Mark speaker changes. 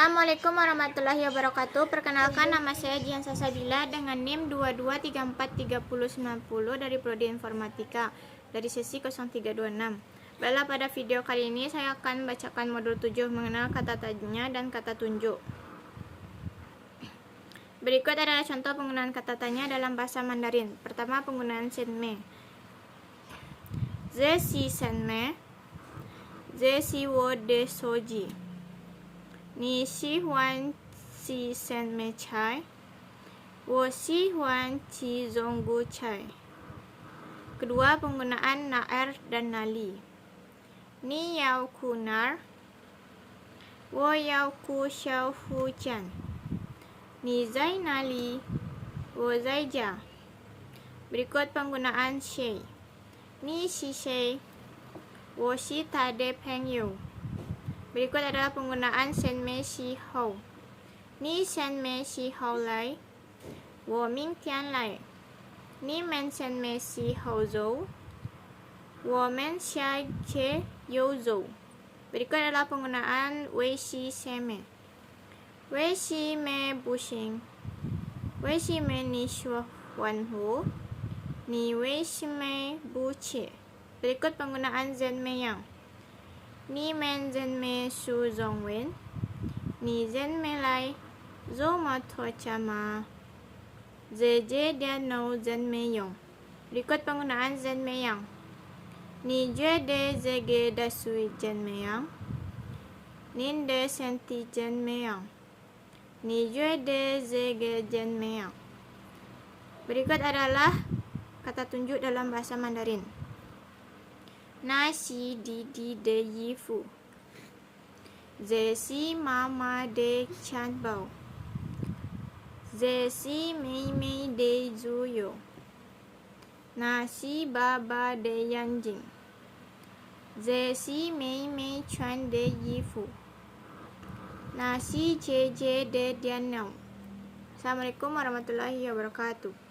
Speaker 1: Assalamualaikum warahmatullahi wabarakatuh. Perkenalkan, nama saya Jihan Salsabila dengan NIM 22343090 dari Prodi Informatika dari sesi 0326. Baiklah, pada video kali ini saya akan bacakan modul 7 mengenal kata tanya dan kata tunjuk. Berikut adalah contoh penggunaan kata tanya dalam bahasa Mandarin. Pertama, penggunaan senme. Ze si senme, ze si wo de soji. Ni xi huan qi sen me chai, wo xi huan qi zonggu chai. Kedua, penggunaan naer dan nali. Ni yao ku nar, wo yao ku xiao hu jian. Ni zai nali, wo zai jia. Berikut penggunaan xie. Ni xi xie, wo xi ta de peng yu. Berikut adalah penggunaan senme xi hou. Ni senme xi hou lai, wo ming tian lai. Ni men senme xi hou zou, wo men xia che you zou. Berikut adalah penggunaan wei xi seme. Wei xi me bu xing, wei xi me ni shuo wan hu, ni wei xi me bu qie. Berikut penggunaan zen me yang. Ni men zen me su zong wen, ni zen me lai zo ma to cha ma, ze je dia no zen me yong. Berikut penggunaan zen me yang. Ni jue de ze ge da sui zen me yang, nin de senti zen me yang, ni jue de ze ge zen me yang. Berikut adalah kata tunjuk dalam bahasa Mandarin. Na si di de yi fu, ze si mama de chan bao, ze si mei mei de zu yo, na si baba de yan jing, ze si mei mei chuan de yi fu, na si je je de dian nao. Assalamualaikum warahmatullahi wabarakatuh.